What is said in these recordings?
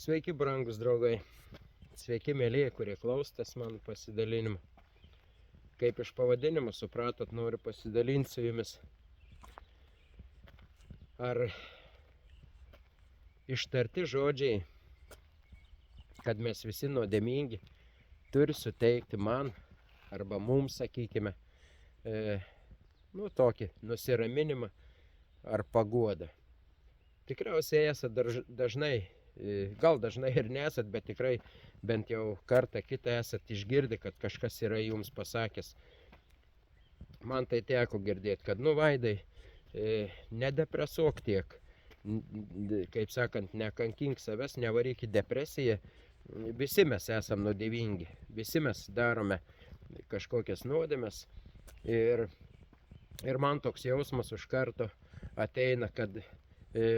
Sveiki, brangus draugai. Sveiki, mėlyje, kurie klausotės mano pasidalinimo. Kaip iš pavadinimo supratot, noriu pasidalinti su jumis. Ar ištarti žodžiai, kad mes visi nuodėmingi, turi suteikti man arba mums, sakykime, tokį nusiraminimą ar paguodą. Tikriausiai esate dažnai, gal dažnai ir nesat, bet tikrai bent jau kartą kitą esat išgirdę, kad kažkas yra jums pasakęs. Man tai teko girdėti, kad Vaidai, nedepresuok tiek, kaip sakant, nekankink savęs, nevaryk į depresiją. Visi mes esam nuodėmingi, visi mes darome kažkokias nuodėmes ir man toks jausmas už karto ateina, kad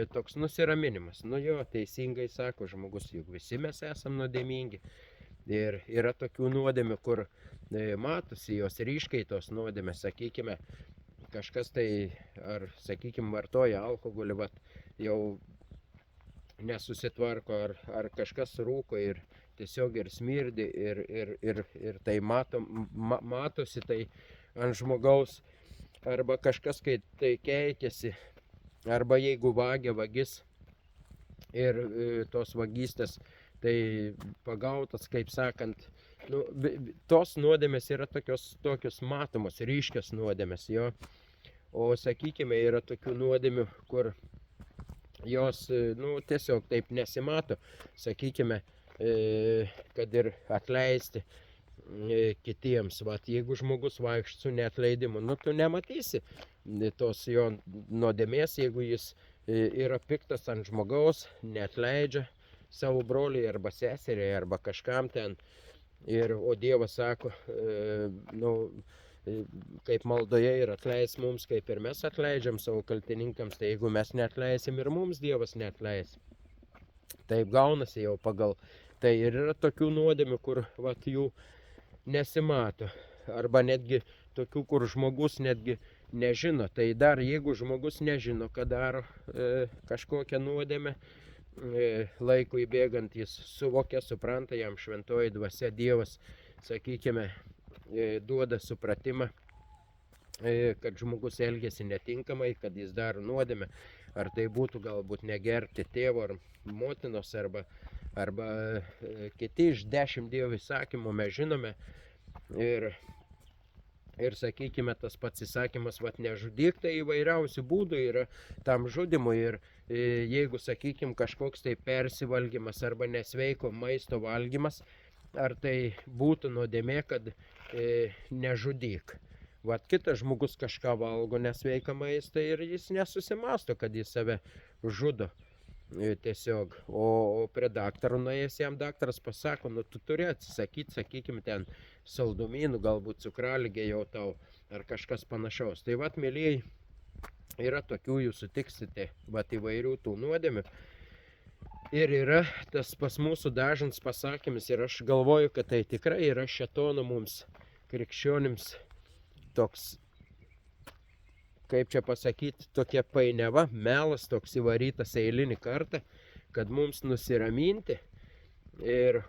toks nusiraminimas. Jo, teisingai sako žmogus, juk visi mes esam nuodėmingi. Ir yra tokių nuodėmių, kur matosi jos ryškiai tos nuodėmės, sakykime, kažkas tai, ar sakykime, vartoja alkoholį, jau nesusitvarko, ar kažkas rūko ir tiesiog ir smirdi, ir tai matosi tai ant žmogaus, arba kažkas, kai tai keikiasi, arba jeigu vagia vagis ir tos vagystės, tai pagautas, kaip sakant, tos nuodėmės yra tokios matomos, ryškios nuodėmės, jo. O sakykime, yra tokių nuodėmių, kur jos, tiesiog taip nesimato, sakykime, kad ir atleisti kitiems. Jeigu žmogus vaikšto su neatleidimu, tu nematysi tos jo nuodėmės, jeigu jis yra piktas ant žmogaus, neatleidžia savo broliai arba seseriai arba kažkam ten. O Dievas sako, kaip maldoje ir atleis mums, kaip ir mes atleidžiam savo kaltininkams, tai jeigu mes neatleisim ir mums Dievas neatleis. Taip gaunasi jau pagal. Tai ir yra tokių nuodėmių, kur jų nesimato. Arba netgi tokių, kur žmogus netgi nežino. Tai dar jeigu žmogus nežino, kad daro kažkokią nuodėmę, laikui bėgant jis suvokia, supranta, jam šventoji dvasia Dievas, sakykime, duoda supratimą, kad žmogus elgiasi netinkamai, kad jis daro nuodėmę, ar tai būtų galbūt negerbti tėvo ar motinos, arba kiti iš 10 Dievo įsakymų mes žinome, ir sakykime, tas pats įsakymas, nežudyk, tai įvairiausių būdų yra tam žudimui. Ir jeigu, sakykime, kažkoks tai persivalgymas arba nesveiko maisto valgymas, ar tai būtų nuodėmė, kad nežudyk. Kitas žmogus kažką valgo nesveiką maistą ir jis nesusimasto, kad jis save žudo tiesiog. O prie daktaro nuėjęs, jam daktaras pasako, tu turi atsisakyti, sakykime, ten saldumynų, galbūt cukraligė jau tau, ar kažkas panašaus. Tai mėlyjei, yra tokių, jūs sutiksite, įvairių tų nuodėmių. Ir yra tas pas mūsų dažnas pasakymas, ir aš galvoju, kad tai tikrai yra šėtono mums, krikščionims, toks, kaip čia pasakyti, tokia painiava, melas toks įvarytas eilinį kartą, kad mums nusiraminti.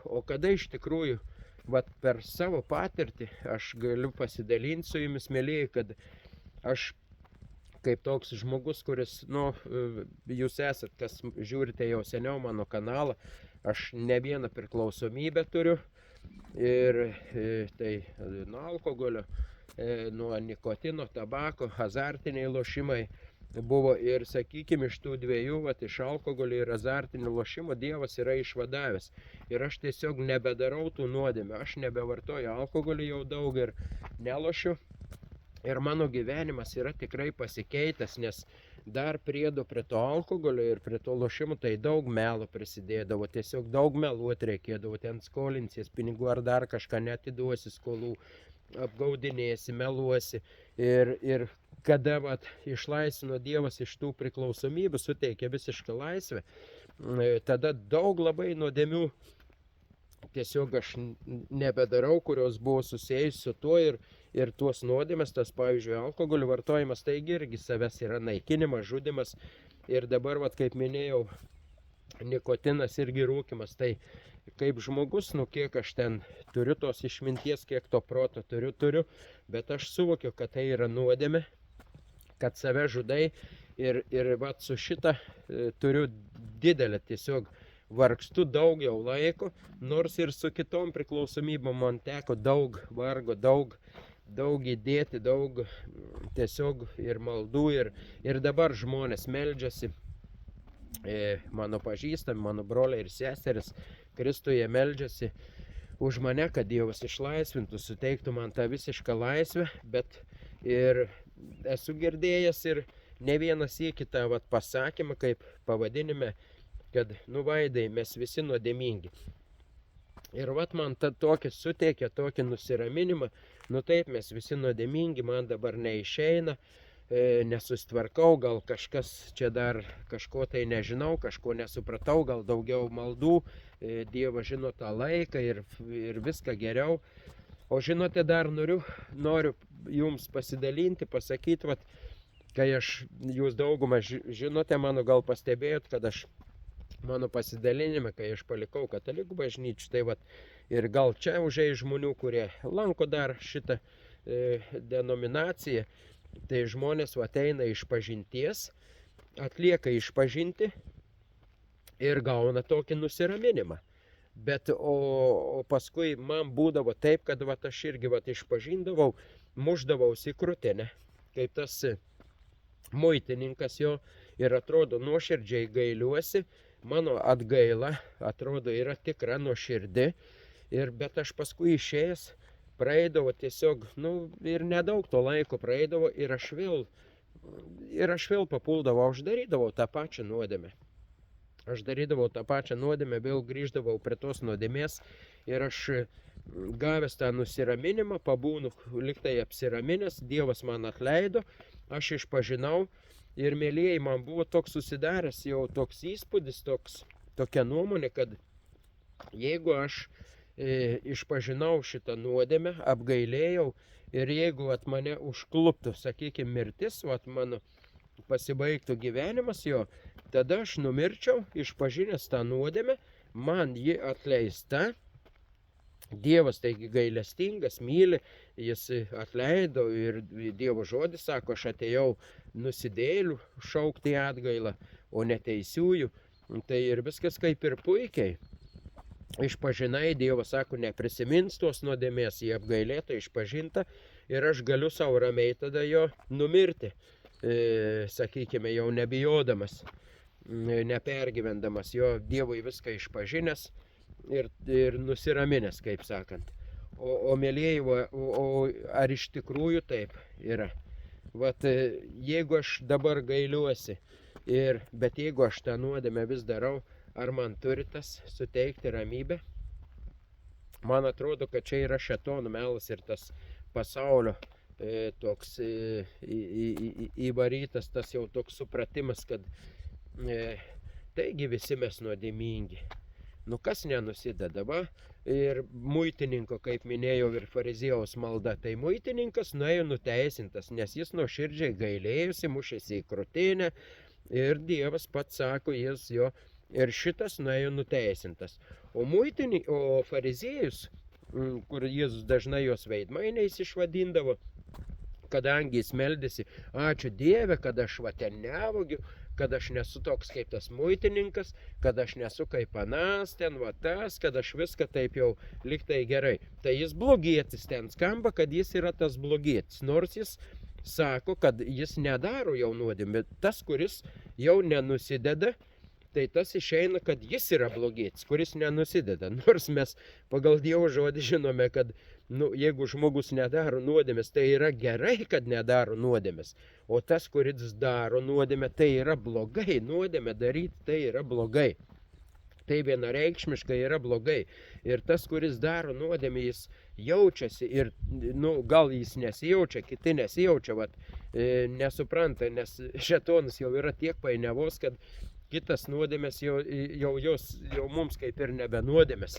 O kada iš tikrųjų, per savo patirtį, aš galiu pasidalinti su jumis, mėlyjei, kad aš kaip toks žmogus, kuris, jūs esat, kas žiūrite jau seniau mano kanalą, aš ne vieną priklausomybę turiu, ir tai nuo alkoholio, nuo nikotino, tabako, azartiniai lošimai buvo, ir sakykime, iš tų dviejų, iš alkoholio ir azartinių lošimų Dievas yra išvadavęs. Ir aš tiesiog nebedarau tų nuodėmių, aš nebevartoju alkoholį jau daug ir nelošiu. Ir mano gyvenimas yra tikrai pasikeitęs, nes dar priedo prie to alkoholio ir prie to lošimų, tai daug melo prisidėdavo, tiesiog daug meluoti reikėdavo, ten skolinsies pinigų ar dar kažką, netiduosi skolų, apgaudinėsi, meluosi. Ir kada išlaisvino Dievas iš tų priklausomybių, suteikė visišką laisvę, tada daug labai nuodėmių tiesiog aš nebedarau, kurios buvo susijęs su tuo, ir tuos nuodėmes, tas, pavyzdžiui, alkoholio vartojimas, taigi irgi savęs yra naikinimas, žudimas. Ir dabar, kaip minėjau, nikotinas irgi rūkimas. Tai kaip žmogus, nu kiek aš ten turiu tos išminties, kiek to proto turiu, bet aš suvokiu, kad tai yra nuodėmė, kad save žudai ir vat su šita turiu didelę tiesiog vargstu daug jau laiko, nors ir su kitom priklausomybėm man teko daug vargo, daug įdėti, daug tiesiog ir maldų ir dabar žmonės meldžiasi, mano pažįstami, mano broliai ir seseris Kristuje meldžiasi už mane, kad Dievas išlaisvintų, suteiktų man tą visišką laisvę, bet ir esu girdėjęs ir ne vienas į kitą pasakymą, kaip pavadinime, kad nu Vaidai, mes visi nuodėmingi. Ir man tokį suteikia, tokį nusiraminimą, nu taip, mes visi nuodėmingi, man dabar neišeina, nesustvarkau, gal kažkas čia dar kažko tai nežinau, kažko nesupratau, gal daugiau maldų, Dievas žino tą laiką ir viską geriau. O žinote, dar noriu jums pasidalinti, pasakyti, kai jūs daugumą žinote, mano gal pastebėjot, kad mano pasidalinime, kai aš palikau katalikų bažnyčią, tai ir gal čia užėjai žmonių, kurie lanko dar šitą denominaciją, tai žmonės ateina iš pažinties, atlieka išpažinti ir gauna tokį nusiraminimą. Bet o paskui man būdavo taip, kad aš irgi išpažindavau, muždavausi krūtinę, kaip tas muitininkas jo, ir atrodo nuoširdžiai gailiuosi, mano atgaila atrodo yra tikra nuoširdi, bet aš paskui išėjęs praeidavo tiesiog, ir nedaug to laiko praeidavo ir aš vėl papuldavau, aš darydavau tą pačią nuodėmę. Aš darydavau tą pačią nuodėmę, vėl grįždavau prie tos nuodėmės ir aš gavęs tą nusiraminimą, pabūnu liktai apsiraminęs, Dievas man atleido, aš išpažinau ir mėlieji, man buvo toks susidaręs jau toks įspūdis, tokia nuomonė, kad jeigu aš išpažinau šitą nuodėmę, apgailėjau ir jeigu mane užkluptų, sakykime, mirtis, mano pasibaigtų gyvenimas jo, tada aš numirčiau, išpažinęs tą nuodėmę, man ji atleista, Dievas taigi gailestingas, myli, jis atleido ir Dievo žodis sako, aš atėjau nusidėjėlių šaukti atgailą, o neteisiųjų, tai ir viskas kaip ir puikiai. Išpažinai, Dievas sako, neprisimins tos nuodėmės, jį apgailėta, išpažinta ir aš galiu savo ramiai tada jo numirti. Sakykime, jau nebijodamas, nepergyvendamas, jo Dievui viską išpažinęs ir nusiraminęs, kaip sakant. O mėlieji, ar iš tikrųjų taip yra? Jeigu aš dabar gailiuosi, bet jeigu aš tą nuodėmę vis darau, ar man turi tas suteikti ramybę? Man atrodo, kad čia yra šėtono melas ir tas pasaulio toks įvarytas, tas jau toks supratimas, kad taigi visi mes nuodėmingi. Nu kas nenusideda, ir muitininko, kaip minėjau, ir fariziejaus malda, tai muitininkas nuėjo nuteisintas, nes jis nuoširdžiai gailėjosi, mušėsi į krūtinę ir Dievas pats sako, jis jo, ir šitas nuėjo nuteisintas. O fariziejus, kur jis dažnai jos veidmainiais išvadindavo, kadangi jis meldėsi, ačiū Dieve, kad aš ten nevogiu, kad aš nesu toks kaip tas muitininkas, kad aš nesu kaip anas ten, tas, kad aš viską taip jau liktai gerai. Tai jis blogietis ten skamba, kad jis yra tas blogietis, nors jis sako, kad jis nedaro jau nuodėmę, bet tas, kuris jau nenusideda, tai tas išeina, kad jis yra blogietis, kuris nenusideda. Nors mes pagal Dievo žodį žinome, kad jeigu žmogus nedaro nuodėmės, tai yra gerai, kad nedaro nuodėmės. O tas, kuris daro nuodėmę, tai yra blogai. Nuodėmę daryti, tai yra blogai. Tai vienareikšmiškai yra blogai. Ir tas, kuris daro nuodėmę, jis jaučiasi ir gal jis nesijaučia, kiti nesijaučia, nesupranta, nes šėtonas jau yra tiek painiavos, kad kitas nuodėmės jau mums kaip ir nebe nuodėmės.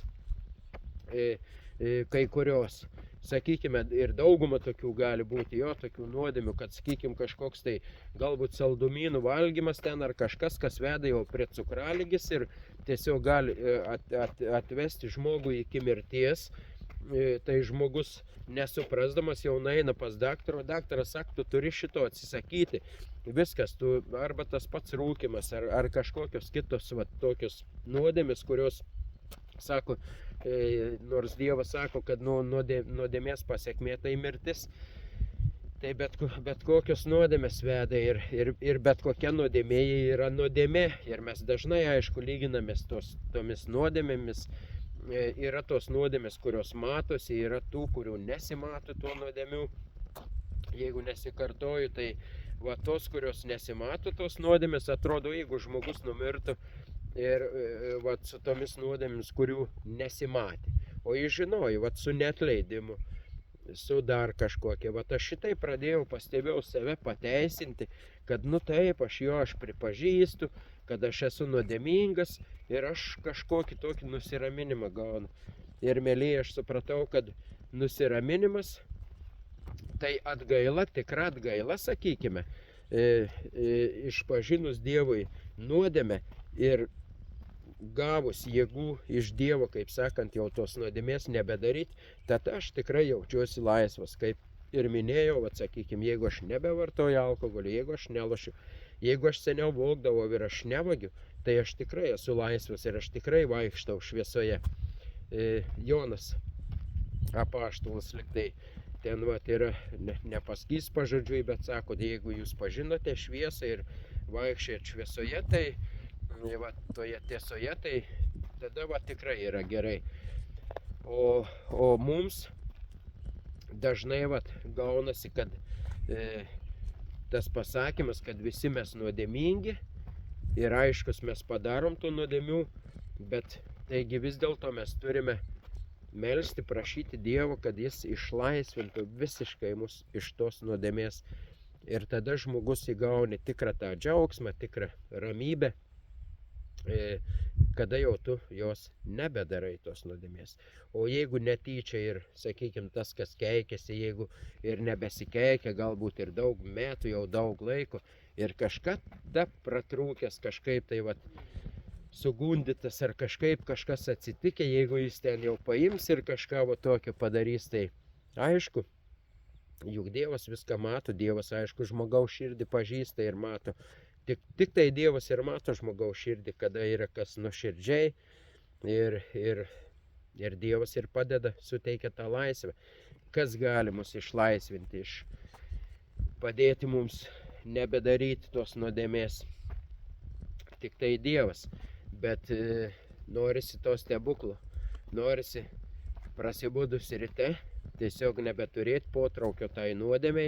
Kai kurios, sakykime, ir dauguma tokių gali būti, jo, tokių nuodėmių, kad, sakykime, kažkoks tai galbūt saldumynų valgymas ten ar kažkas, kas veda jau prie cukraligės ir tiesiog gali atvesti žmogų iki mirties. Tai žmogus nesuprasdamas jau nueina pas daktarą, daktaras sako, tu turi šito atsisakyti. Viskas, tu arba tas pats rūkimas, ar kažkokios kitos tokios nuodėmės, kurios, sako, nors Dievas sako, kad nuodėmės pasekmė tai mirtis, tai bet kokios nuodėmės veda ir bet kokia nuodėmė yra nuodėmė. Ir mes dažnai, aišku, lyginamės tomis nuodėmėmis. Yra tos nuodėmės, kurios matosi, yra tų, kurių nesimato tuo nuodėmių. Jeigu nesikartoju, tai va tos, kurios nesimato tos nuodėmės, atrodo, jeigu žmogus numirtų ir va su tomis nuodėmėmis, kurių nesimatė. O jis žinojo, va su neatleidimu, su dar kažkokia. Va aš šitai pradėjau, pastebėjau save pateisinti, kad nu taip, aš pripažįstu, kad aš esu nuodėmingas ir aš kažkokį tokį nusiraminimą gaunu. Ir mėlyje aš supratau, kad nusiraminimas tai atgaila, tikra atgaila, sakykime, išpažinus Dievui nuodėmę ir gavus jėgų iš Dievo, kaip sakant, jau tos nuodėmės nebedaryti, tad aš tikrai jaučiuosi laisvas. Kaip ir minėjau, sakykime, jeigu aš nebevartoju alkoholio, jeigu aš nelošiu, jeigu aš seniau vogdavau ir aš nevagiu, tai aš tikrai esu laisvas ir aš tikrai vaikštau šviesoje. Jonas apaštalas liktai ten yra nepasakys pažodžiui, bet sako, jeigu jūs pažinote šviesą ir vaikščiojat šviesoje, tai toje tiesoje, tai tada tikrai yra gerai. O mums dažnai gaunasi, kad tas pasakymas, kad visi mes nuodėmingi ir aiškus mes padarom tų nuodėmių, bet taigi vis dėlto mes turime melsti, prašyti Dievo, kad jis išlaisvintų visiškai mus iš tos nuodėmės. Ir tada žmogus įgauni tikrą tą džiaugsmą, tikrą ramybę, kada jau tu jos nebedarai tos nuodėmės. O jeigu netyčia ir, sakykime, tas, kas keikiasi, jeigu ir nebesikeikia, galbūt ir daug metų, jau daug laiko, ir kažkada pratrūkęs kažkaip tai sugundytas ar kažkas atsitikė, jeigu jis ten jau paims ir kažką tokio padarys, tai aišku, juk Dievas viską mato, Dievas, aišku, žmogaus širdį pažįsta ir mato. Tik tai Dievas ir mato žmogaus širdį, kada yra kas nuoširdžiai ir Dievas ir padeda, suteikia tą laisvę. Kas gali mus išlaisvinti, padėti mums nebedaryti tos nuodėmės. Tik tai Dievas. Bet norisi to stebuklo, norisi prasibudus ryte, tiesiog nebeturėti potraukio tai nuodėmei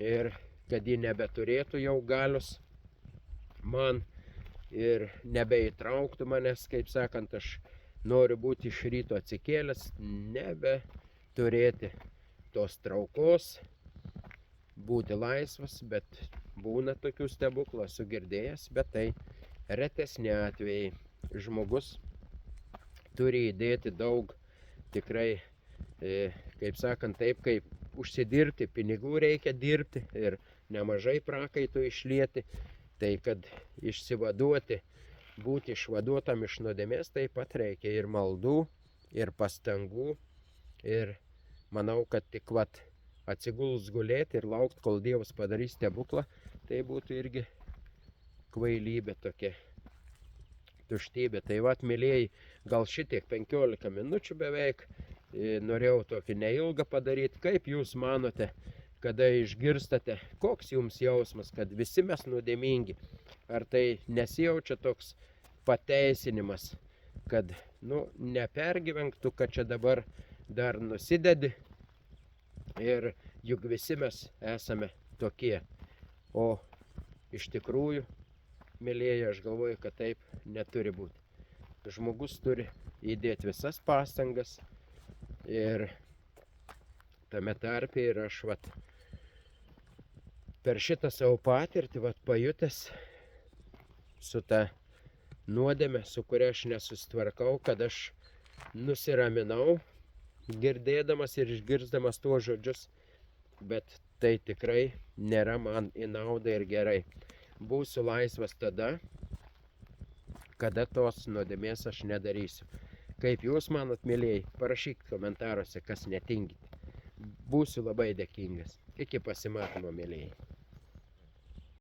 ir kad ji nebeturėtų jau galios man ir nebeįtrauktų manęs, kaip sakant, aš noriu būti iš ryto atsikėlęs, nebeturėti tos traukos, būti laisvas, bet būna tokių stebuklų, esu girdėjęs, bet tai retesni atvejai. Žmogus turi įdėti daug, tikrai, kaip sakant, taip kaip užsidirbti, pinigų reikia dirbti ir nemažai prakaitų išlieti, tai kad išsivaduoti, būti išvaduotam iš nuodėmės, taip pat reikia ir maldų, ir pastangų, ir manau, kad tik atsigulus gulėti ir laukti, kol Dievas padarys stebuklą, tai būtų irgi kvailybė tokia, tuštybė. Tai mėlyjei, gal šitiek 15 minučių beveik, norėjau tokį neilgą padaryti. Kaip jūs manote, kada išgirstate, koks jums jausmas, kad visi mes nuodėmingi? Ar tai nesijaučia toks pateisinimas, kad, nepergyvenktų, kad čia dabar dar nusidedi ir juk visi mes esame tokie. O iš tikrųjų, mėlyjei, aš galvoju, kad taip neturi būti. Žmogus turi įdėti visas pastangas ir tame tarpe ir aš per šitą savo patirtį pajutęs su ta nuodėme, su kuria aš nesusitvarkau, kad aš nusiraminau girdėdamas ir išgirsdamas tuos žodžius, bet tai tikrai nėra man į naudą ir gerai. Būsiu laisvas tada, kada tos nuodėmės aš nedarysiu. Kaip jūs manot, mėlyjei, parašykit komentaruose, kas netingite. Būsiu labai dėkingas. Iki pasimatymo, mėlyjei.